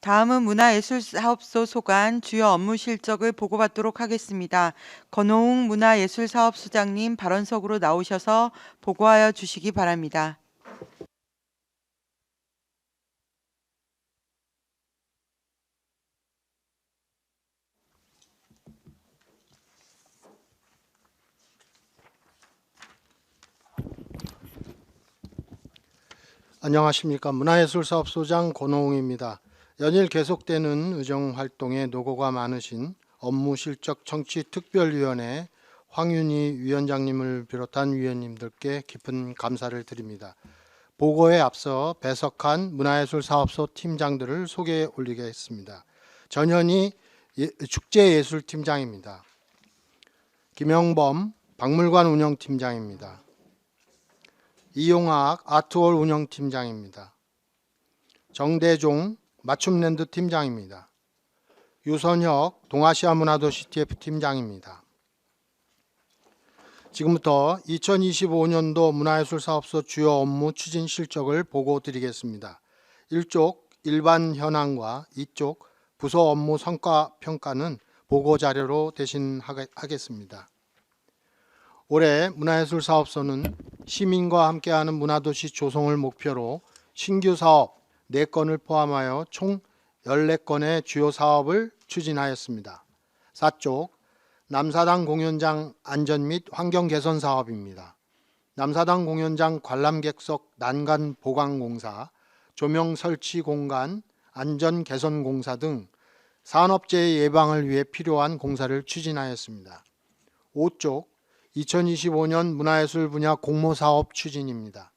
다음은 문화예술사업소 소관 주요 업무 실적을 보고받도록 하겠습니다. 권호웅 문화예술사업소장님 발언석으로 나오셔서 보고하여 주시기 바랍니다. 안녕하십니까. 문화예술사업소장 권호웅입니다. 연일 계속되는 의정활동에 노고가 많으신 업무실적 청취특별위원회 황윤희 위원장님을 비롯한 위원님들께 깊은 감사를 드립니다. 보고에 앞서 배석한 문화예술사업소 팀장들을 소개해 올리겠습니다. 전현희 축제예술팀장입니다. 김영범 박물관 운영팀장입니다. 이용학 아트홀 운영팀장입니다. 정대종 맞춤랜드 팀장입니다. 유선혁 동아시아 문화도시 TF 팀장입니다. 지금부터 2025년도 문화예술사업소 주요 업무 추진 실적을 보고 드리겠습니다. 1쪽 일반 현황과 2쪽 부서 업무 성과 평가는 보고 자료로 대신하겠습니다. 올해 문화예술사업소는 시민과 함께하는 문화도시 조성을 목표로 신규 사업 4건을 포함하여 총 14건의 주요 사업을 추진하였습니다. 4쪽 남사당 공연장 안전 및 환경 개선 사업입니다. 남사당 공연장 관람객석 난간 보강 공사, 조명 설치 공간 안전 개선 공사 등 산업재해 예방을 위해 필요한 공사를 추진하였습니다. 5쪽 2025년 문화예술 분야 공모사업 추진입니다.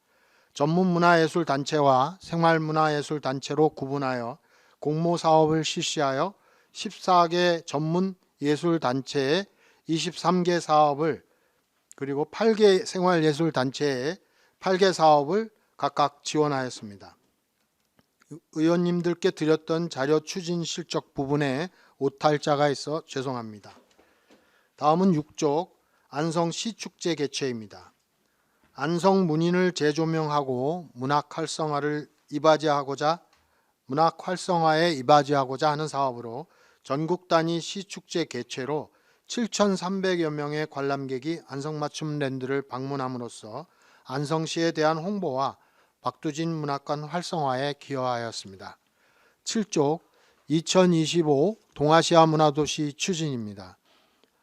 전문문화예술단체와 생활문화예술단체로 구분하여 공모사업을 실시하여 14개 전문예술단체에 23개 사업을 그리고 8개 생활예술단체에 8개 사업을 각각 지원하였습니다. 의원님들께 드렸던 자료 추진 실적 부분에 오탈자가 있어 죄송합니다. 다음은 6쪽 안성시 축제 개최입니다. 안성 문인을 재조명하고 문학 활성화에 이바지하고자 하는 사업으로 전국 단위 시축제 개최로 7,300여 명의 관람객이 안성맞춤랜드를 방문함으로써 안성시에 대한 홍보와 박두진 문학관 활성화에 기여하였습니다. 7쪽 2025 동아시아 문화도시 추진입니다.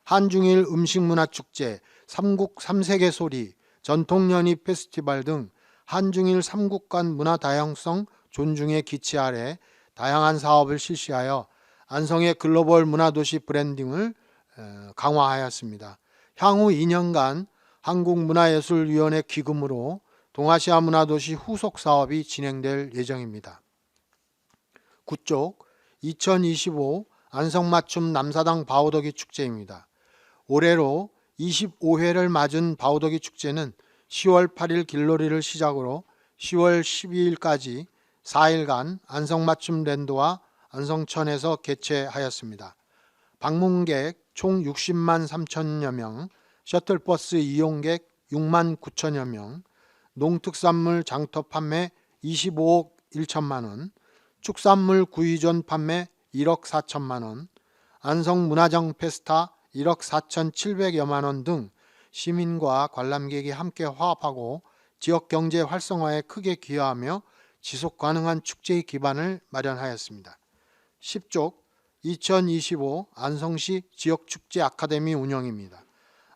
한중일 음식문화축제, 삼국 삼세계 소리, 전통연희 페스티벌 등 한중일 삼국 간 문화 다양성 존중의 기치 아래 다양한 사업을 실시하여 안성의 글로벌 문화도시 브랜딩을 강화하였습니다. 향후 2년간 한국문화예술위원회 기금으로 동아시아 문화도시 후속 사업이 진행될 예정입니다. 9쪽 2025 안성맞춤 남사당 바우더기 축제입니다. 올해로 25회를 맞은 바우더기 축제는 10월 8일 길놀이를 시작으로 10월 12일까지 4일간 안성맞춤랜드와 안성천에서 개최하였습니다. 방문객 총 60만 3천여 명, 셔틀버스 이용객 6만 9천여 명, 농특산물 장터 판매 25억 1천만 원, 축산물 구이전 판매 1억 4천만 원, 안성문화정 페스타 1억 4,700여만 원 등 시민과 관람객이 함께 화합하고 지역 경제 활성화에 크게 기여하며 지속 가능한 축제의 기반을 마련하였습니다. 10쪽 2025 안성시 지역축제 아카데미 운영입니다.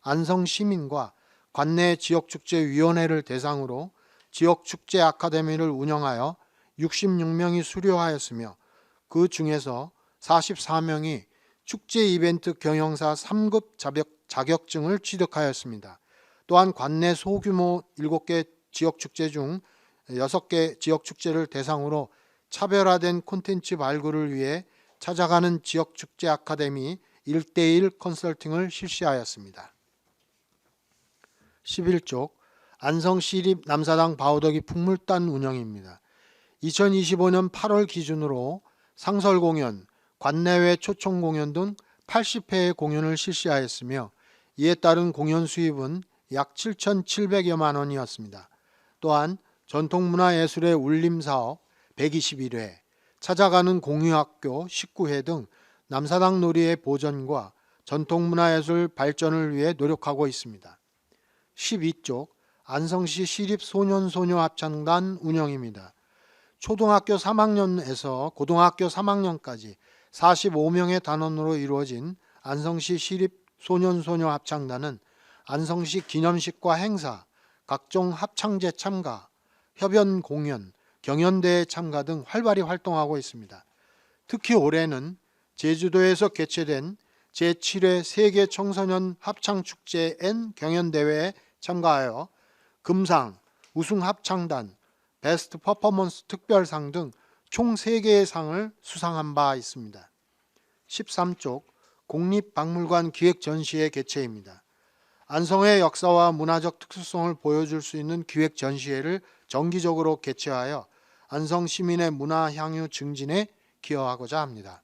안성 시민과 관내 지역축제위원회를 대상으로 지역축제 아카데미를 운영하여 66명이 수료하였으며 그 중에서 44명이 축제 이벤트 경영사 3급 자격증을 취득하였습니다. 또한 관내 소규모 7개 지역축제 중 6개 지역축제를 대상으로 차별화된 콘텐츠 발굴을 위해 찾아가는 지역축제 아카데미 1:1 컨설팅을 실시하였습니다. 11쪽 안성시립 남사당 바우더기 풍물단 운영입니다. 2025년 8월 기준으로 상설공연, 관내외 초청공연 등 80회의 공연을 실시하였으며 이에 따른 공연 수입은 약 7,700여만 원이었습니다. 또한 전통문화예술의 울림사업 121회, 찾아가는 공유학교 19회 등 남사당 놀이의 보전과 전통문화예술 발전을 위해 노력하고 있습니다. 12쪽 안성시 시립소년소녀합창단 운영입니다. 초등학교 3학년에서 고등학교 3학년까지 45명의 단원으로 이루어진 안성시 시립소년소녀합창단은 안성시 기념식과 행사, 각종 합창제 참가, 협연 공연, 경연대회 참가 등 활발히 활동하고 있습니다. 특히 올해는 제주도에서 개최된 제7회 세계 청소년 합창축제 N 경연대회에 참가하여 금상, 우승 합창단, 베스트 퍼포먼스 특별상 등 총 3개의 상을 수상한 바 있습니다. 13쪽 국립박물관 기획전시회 개최입니다. 안성의 역사와 문화적 특수성을 보여줄 수 있는 기획전시회를 정기적으로 개최하여 안성 시민의 문화 향유 증진에 기여하고자 합니다.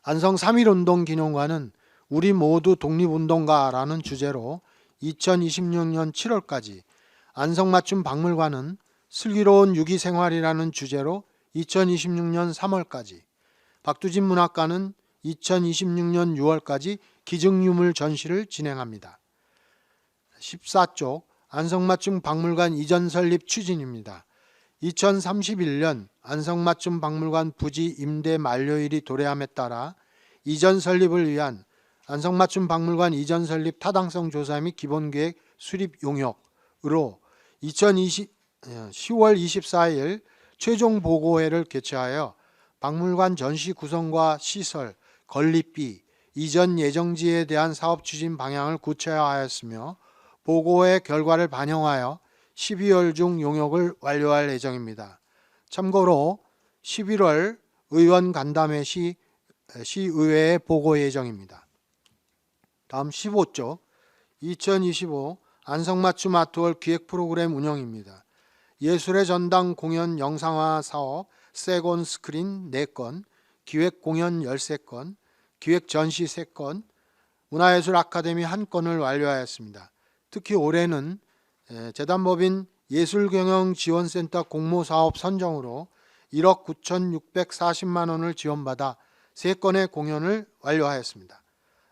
안성 3.1운동 기념관은 우리 모두 독립운동가라는 주제로 2026년 7월까지, 안성맞춤 박물관은 슬기로운 유기생활이라는 주제로 2026년 3월까지, 박두진 문학관은 2026년 6월까지 기증유물 전시를 진행합니다. 14쪽 안성맞춤 박물관 이전 설립 추진입니다. 2031년 안성맞춤 박물관 부지 임대 만료일이 도래함에 따라 이전 설립을 위한 안성맞춤 박물관 이전 설립 타당성 조사 및 기본계획 수립 용역으로 10월 24일 최종 보고회를 개최하여 박물관 전시 구성과 시설, 건립비, 이전 예정지에 대한 사업 추진 방향을 구체화하였으며 보고회 결과를 반영하여 12월 중 용역을 완료할 예정입니다. 참고로 11월 의원 간담회 시 시의회에 보고 예정입니다. 다음 15쪽 2025 안성맞춤 아트월 기획 프로그램 운영입니다. 예술의 전당 공연 영상화 사업 세곤 스크린 4건, 기획 공연 13건, 기획 전시 3건, 문화예술 아카데미 1건을 완료하였습니다. 특히 올해는 재단법인 예술경영지원센터 공모사업 선정으로 1억 9,640만 원을 지원받아 3건의 공연을 완료하였습니다.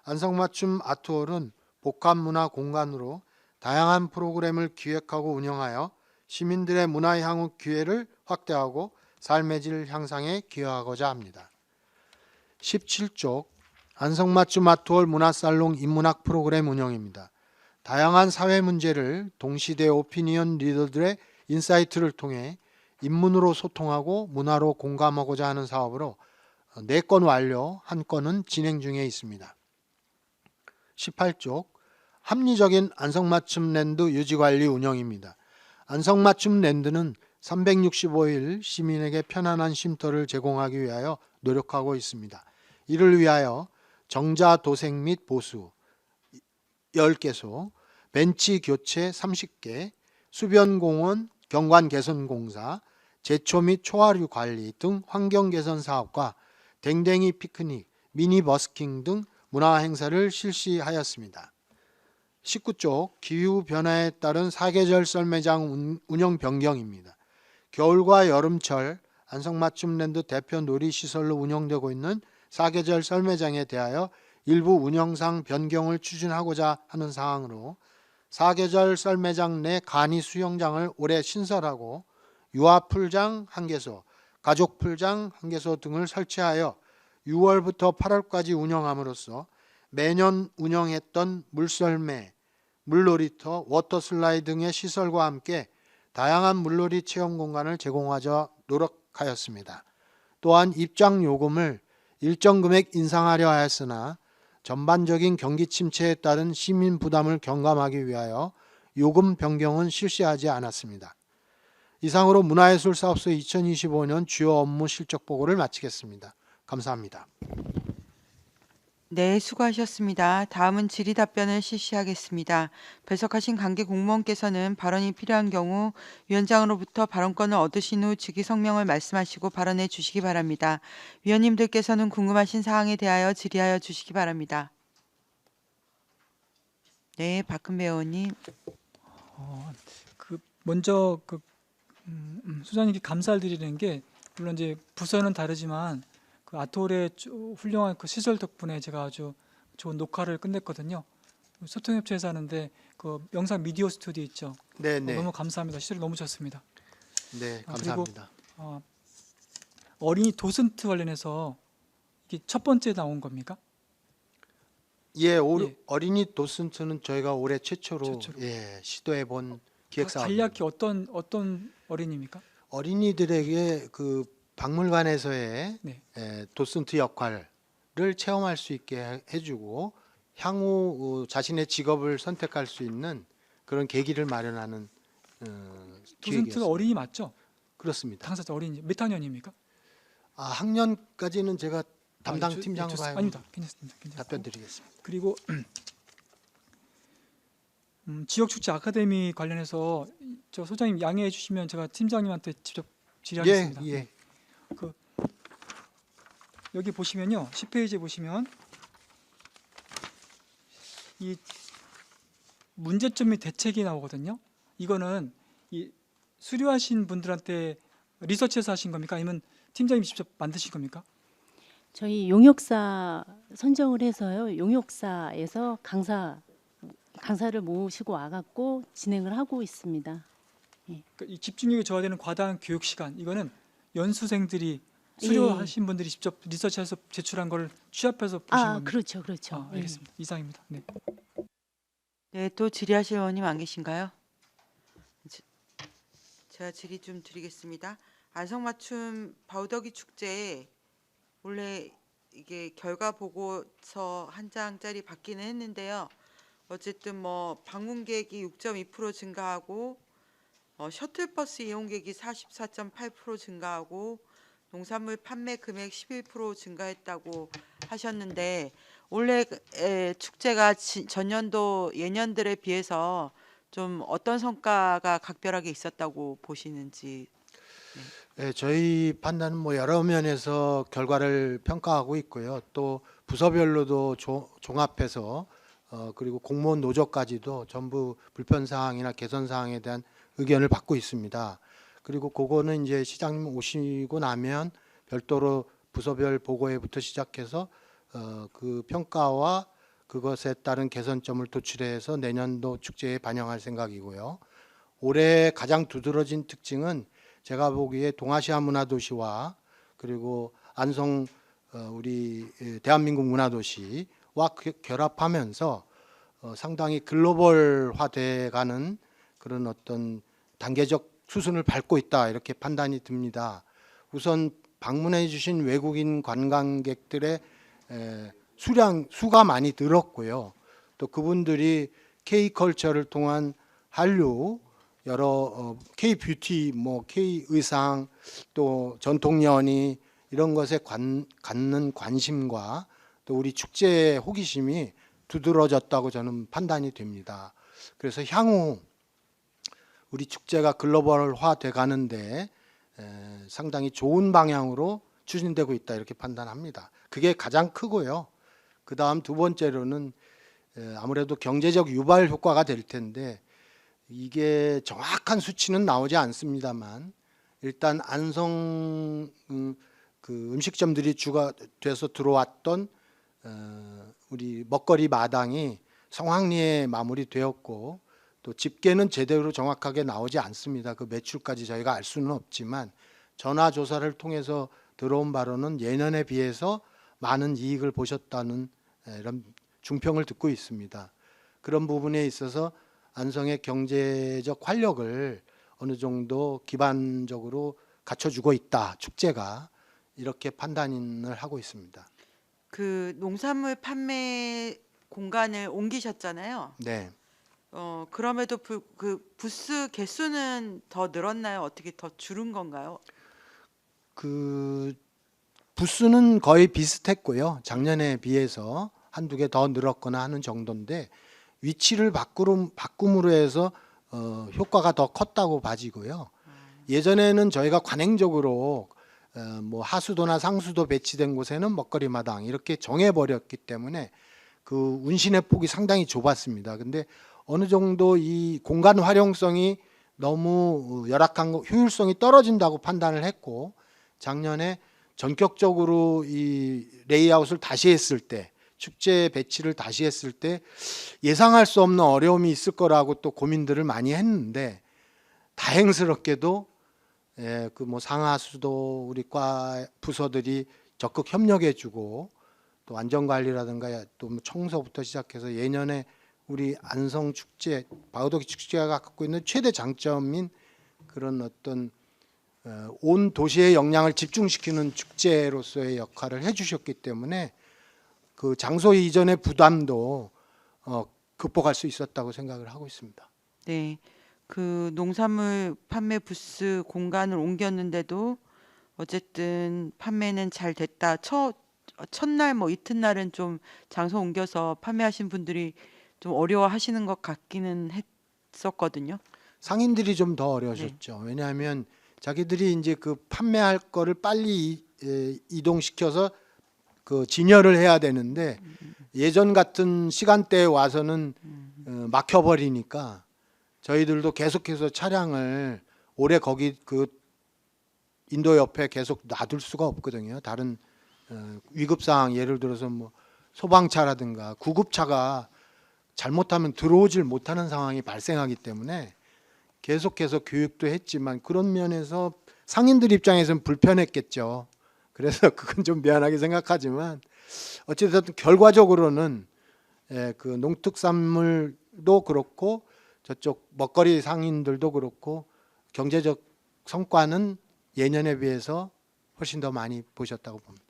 안성맞춤 아트홀은 복합문화 공간으로 다양한 프로그램을 기획하고 운영하여 시민들의 문화 향후 기회를 확대하고 삶의 질 향상에 기여하고자 합니다. 17쪽 안성맞춤 아트홀 문화살롱 인문학 프로그램 운영입니다. 다양한 사회 문제를 동시대 오피니언 리더들의 인사이트를 통해 인문으로 소통하고 문화로 공감하고자 하는 사업으로 4건 완료, 1건은 진행 중에 있습니다. 18쪽 합리적인 안성맞춤 랜드 유지관리 운영입니다. 안성맞춤 랜드는 365일 시민에게 편안한 쉼터를 제공하기 위하여 노력하고 있습니다. 이를 위하여 정자 도색 및 보수 10개소, 벤치 교체 30개, 수변공원 경관 개선 공사, 제초 및 초하류 관리 등 환경 개선 사업과 댕댕이 피크닉, 미니 버스킹 등 문화 행사를 실시하였습니다. 19쪽 기후변화에 따른 사계절 썰매장 운영 변경입니다. 겨울과 여름철 안성맞춤랜드 대표 놀이시설로 운영되고 있는 사계절 썰매장에 대하여 일부 운영상 변경을 추진하고자 하는 사항으로 사계절 썰매장 내 간이 수영장을 올해 신설하고 유아풀장 1개소, 가족풀장 1개소 등을 설치하여 6월부터 8월까지 운영함으로써 매년 운영했던 물썰매, 물놀이터, 워터슬라이드 등의 시설과 함께 다양한 물놀이 체험 공간을 제공하자 노력하였습니다. 또한 입장 요금을 일정 금액 인상하려 하였으나 전반적인 경기 침체에 따른 시민 부담을 경감하기 위하여 요금 변경은 실시하지 않았습니다. 이상으로 문화예술사업소 2025년 주요 업무 실적 보고를 마치겠습니다. 감사합니다. 네, 수고하셨습니다. 다음은 질의답변을 실시하겠습니다. 배석하신 관계 공무원께서는 발언이 필요한 경우 위원장으로부터 발언권을 얻으신 후 즉위 성명을 말씀하시고 발언해 주시기 바랍니다. 위원님들께서는 궁금하신 사항에 대하여 질의하여 주시기 바랍니다. 네, 박근배 의원님. 먼저 수장님께 감사를 드리는 게 물론 이제 부서는 다르지만 그 아톨의 훌륭한 그 시설 덕분에 제가 아주 좋은 녹화를 끝냈거든요. 소통협체에서 하는데 그 영상 미디어 스튜디오 있죠. 네, 네. 너무 감사합니다. 시설이 너무 좋습니다. 네, 그리고 감사합니다. 어린이 도슨트 관련해서 이게 첫 번째 나온 겁니까? 예, 예. 어린이 도슨트는 저희가 올해 최초로 최초로. 예, 시도해 본 기획 사업. 간략히 어떤 어린이입니까? 어린이들에게 그 박물관에서의 네. 도슨트 역할을 체험할 수 있게 해주고 향후 자신의 직업을 선택할 수 있는 그런 계기를 마련하는 도슨트가 기획이었습니다. 어린이 맞죠? 그렇습니다. 당사자 어린이 몇 학년입니까? 학년까지는 제가 담당 예, 팀장으로 좋습니다. 하여 아닙니다. 괜찮습니다. 답변 드리겠습니다. 그리고 지역축제 아카데미 관련해서 저 소장님 양해해 주시면 제가 팀장님한테 직접 질의하겠습니다. 예. 그 여기 보시면요, 10페이지에 보시면 이 문제점 및 대책이 나오거든요. 이거는 이 수료하신 분들한테 리서치해서 하신 겁니까? 아니면 팀장님이 직접 만드신 겁니까? 저희 용역사 선정을 해서요. 용역사에서 강사를 모시고 와갖고 진행을 하고 있습니다. 그러니까 이 집중력이 저하되는 과다한 교육 시간, 이거는 연수생들이 수료하신 분들이 직접 리서치해서 제출한 걸 취합해서 보신 겁니다. 그렇죠, 그렇죠. 예. 알겠습니다. 이상입니다. 네. 네, 또 질의하실 의원님 안 계신가요? 제가 질의 좀 드리겠습니다. 안성맞춤 바우더기 축제에 원래 이게 결과 보고서 한 장짜리 받기는 했는데요. 어쨌든 뭐 방문객이 6.2% 증가하고 셔틀버스 이용객이 44.8% 증가하고 농산물 판매 금액 11% 증가했다고 하셨는데 올해 축제가 전년도 예년들에 비해서 좀 어떤 성과가 각별하게 있었다고 보시는지. 네, 저희 판단은 뭐 여러 면에서 결과를 평가하고 있고요. 또 부서별로도 종합해서 그리고 공무원 노조까지도 전부 불편 사항이나 개선 사항에 대한 의견을 받고 있습니다. 그리고 그거는 이제 시장님 오시고 나면 별도로 부서별 보고회부터 시작해서 그 평가와 그것에 따른 개선점을 도출해서 내년도 축제에 반영할 생각이고요. 올해 가장 두드러진 특징은 제가 보기에 동아시아 문화도시와 그리고 안성 우리 대한민국 문화도시와 결합하면서 상당히 글로벌화돼가는 그런 어떤 단계적 수순을 밟고 있다 이렇게 판단이 듭니다. 우선 방문해 주신 외국인 관광객들의 수가 많이 늘었고요. 또 그분들이 K컬처를 통한 한류 여러 K뷰티, 뭐 K의상, 또 전통 연희 이런 것에 갖는 관심과 또 우리 축제의 호기심이 두드러졌다고 저는 판단이 됩니다. 그래서 향후 우리 축제가 글로벌화돼 가는데 상당히 좋은 방향으로 추진되고 있다 이렇게 판단합니다. 그게 가장 크고요. 그 다음 두 번째로는 아무래도 경제적 유발 효과가 될 텐데 이게 정확한 수치는 나오지 않습니다만 일단 안성 그 음식점들이 주가 돼서 들어왔던 우리 먹거리 마당이 성황리에 마무리되었고 또 집계는 제대로 정확하게 나오지 않습니다. 그 매출까지 저희가 알 수는 없지만 전화 조사를 통해서 들어온 바로는 예년에 비해서 많은 이익을 보셨다는 이런 중평을 듣고 있습니다. 그런 부분에 있어서 안성의 경제적 활력을 어느 정도 기반적으로 갖춰주고 있다. 축제가 이렇게 판단을 하고 있습니다. 그 농산물 판매 공간을 옮기셨잖아요. 네. 그럼에도 그 부스 개수는 더 늘었나요? 어떻게 더 줄은 건가요? 그 부스는 거의 비슷했고요. 작년에 비해서 한두 개 더 늘었거나 하는 정도인데 위치를 바꿈으로 해서 효과가 더 컸다고 봐지고요. 예전에는 저희가 관행적으로 뭐 하수도나 상수도 배치된 곳에는 먹거리 마당 이렇게 정해버렸기 때문에 그 운신의 폭이 상당히 좁았습니다. 근데 어느 정도 이 공간 활용성이 너무 열악한 효율성이 떨어진다고 판단을 했고 작년에 전격적으로 이 레이아웃을 다시 했을 때, 축제 배치를 다시 했을 때 예상할 수 없는 어려움이 있을 거라고 또 고민들을 많이 했는데, 다행스럽게도 그 뭐 상하수도 우리 과 부서들이 적극 협력해주고, 또 안전관리라든가 또뭐 청소부터 시작해서 예년에 우리 안성 축제, 바우더기 축제가 갖고 있는 최대 장점인 그런 어떤 온 도시의 역량을 집중시키는 축제로서의 역할을 해주셨기 때문에 그 장소 이전의 부담도 극복할 수 있었다고 생각을 하고 있습니다. 네. 그 농산물 판매 부스 공간을 옮겼는데도 어쨌든 판매는 잘 됐다. 첫날 뭐 이튿날은 좀 장소 옮겨서 판매하신 분들이 좀 어려워하시는 것 같기는 했었거든요. 상인들이 좀 더 어려우셨죠. 왜냐하면 자기들이 이제 그 판매할 거를 빨리 이동시켜서 그 진열을 해야 되는데, 예전 같은 시간대에 와서는 막혀버리니까 저희들도 계속해서 차량을 오래 거기 그 인도 옆에 계속 놔둘 수가 없거든요. 다른 위급 상황, 예를 들어서 뭐 소방차라든가 구급차가 잘못하면 들어오질 못하는 상황이 발생하기 때문에 계속해서 교육도 했지만, 그런 면에서 상인들 입장에서는 불편했겠죠. 그래서 그건 좀 미안하게 생각하지만, 어쨌든 결과적으로는 그 농특산물도 그렇고 저쪽 먹거리 상인들도 그렇고 경제적 성과는 예년에 비해서 훨씬 더 많이 보셨다고 봅니다.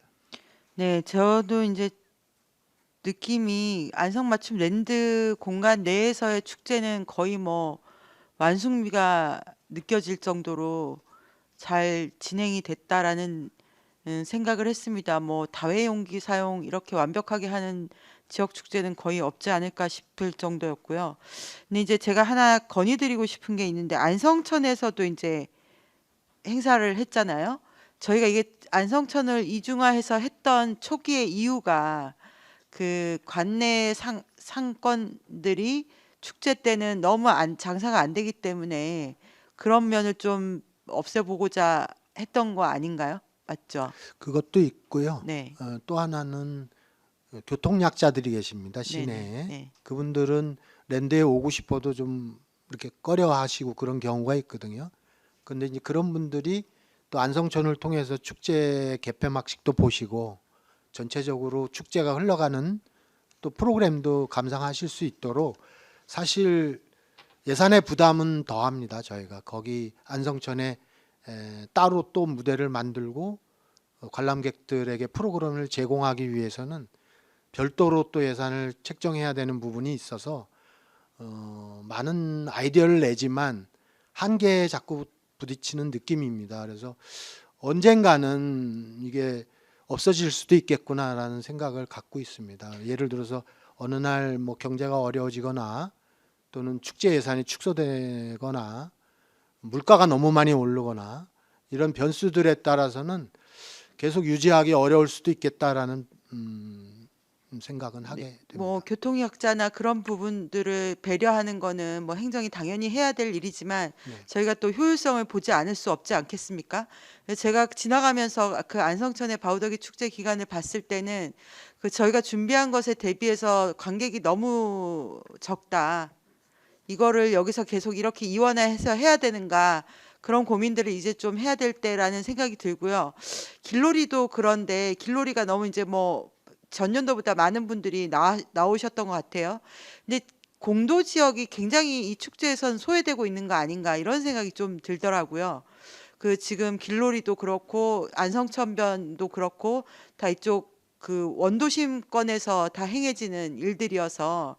네, 저도 이제 느낌이 안성맞춤 랜드 공간 내에서의 축제는 거의 뭐 완숙미가 느껴질 정도로 잘 진행이 됐다라는 생각을 했습니다. 뭐 다회용기 사용 이렇게 완벽하게 하는 지역 축제는 거의 없지 않을까 싶을 정도였고요. 근데 이제 제가 하나 건의드리고 싶은 게 있는데, 안성천에서도 이제 행사를 했잖아요. 저희가 이게 안성천을 이중화해서 했던 초기의 이유가 그 관내 상권들이 축제 때는 너무 장사가 안 되기 때문에 그런 면을 좀 없애보고자 했던 거 아닌가요? 맞죠? 그것도 있고요. 네. 또 하나는 교통약자들이 계십니다, 네네. 시내에. 네. 그분들은 랜드에 오고 싶어도 좀 이렇게 꺼려하시고 그런 경우가 있거든요. 근데 이제 그런 분들이 또 안성천을 통해서 축제 개폐막식도 보시고 전체적으로 축제가 흘러가는 또 프로그램도 감상하실 수 있도록, 사실 예산의 부담은 더합니다. 저희가 거기 안성천에 따로 또 무대를 만들고 관람객들에게 프로그램을 제공하기 위해서는 별도로 또 예산을 책정해야 되는 부분이 있어서 많은 아이디어를 내지만 한계에 자꾸 부딪히는 느낌입니다. 그래서 언젠가는 이게 없어질 수도 있겠구나라는 생각을 갖고 있습니다. 예를 들어서 어느 날 뭐 경제가 어려워지거나 또는 축제 예산이 축소되거나 물가가 너무 많이 오르거나 이런 변수들에 따라서는 계속 유지하기 어려울 수도 있겠다라는 생각은 하게 됩니다. 뭐 교통약자나 그런 부분들을 배려하는 거는 뭐 행정이 당연히 해야 될 일이지만 네. 저희가 또 효율성을 보지 않을 수 없지 않겠습니까? 그래서 제가 지나가면서 그 안성천의 바우더기 축제 기간을 봤을 때는 그 저희가 준비한 것에 대비해서 관객이 너무 적다. 이거를 여기서 계속 이렇게 이원화해서 해야 되는가, 그런 고민들을 이제 좀 해야 될 때라는 생각이 들고요. 길놀이도 그런데 길놀이가 너무 이제 뭐 전년도보다 많은 분들이 나오셨던 것 같아요. 근데 공도 지역이 굉장히 이 축제에선 소외되고 있는 거 아닌가, 이런 생각이 좀 들더라고요. 그 지금 길놀이도 그렇고 안성천변도 그렇고 다 이쪽 그 원도심권에서 다 행해지는 일들이어서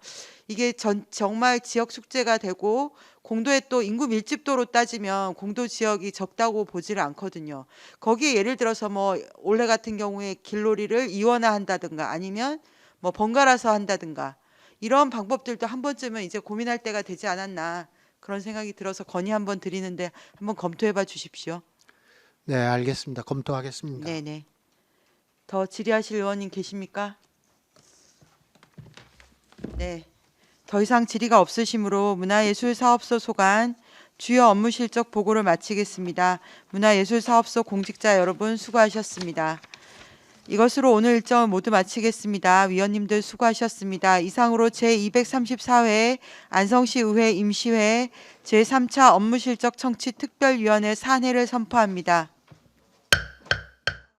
이게 정말 지역 축제가 되고, 공도에 또 인구 밀집도로 따지면 공도 지역이 적다고 보지를 않거든요. 거기에 예를 들어서 뭐 올해 같은 경우에 길놀이를 이원화한다든가 아니면 뭐 번갈아서 한다든가, 이런 방법들도 한 번쯤은 이제 고민할 때가 되지 않았나, 그런 생각이 들어서 건의 한번 드리는데 한번 검토해 봐 주십시오. 네, 알겠습니다. 검토하겠습니다. 네네. 더 질의하실 의원님 계십니까? 네. 더 이상 질의가 없으시므로 문화예술사업소 소관 주요 업무 실적 보고를 마치겠습니다. 문화예술사업소 공직자 여러분 수고하셨습니다. 이것으로 오늘 일정을 모두 마치겠습니다. 위원님들 수고하셨습니다. 이상으로 제234회 안성시 의회 임시회 제3차 업무실적 청취 특별위원회 산회를 선포합니다.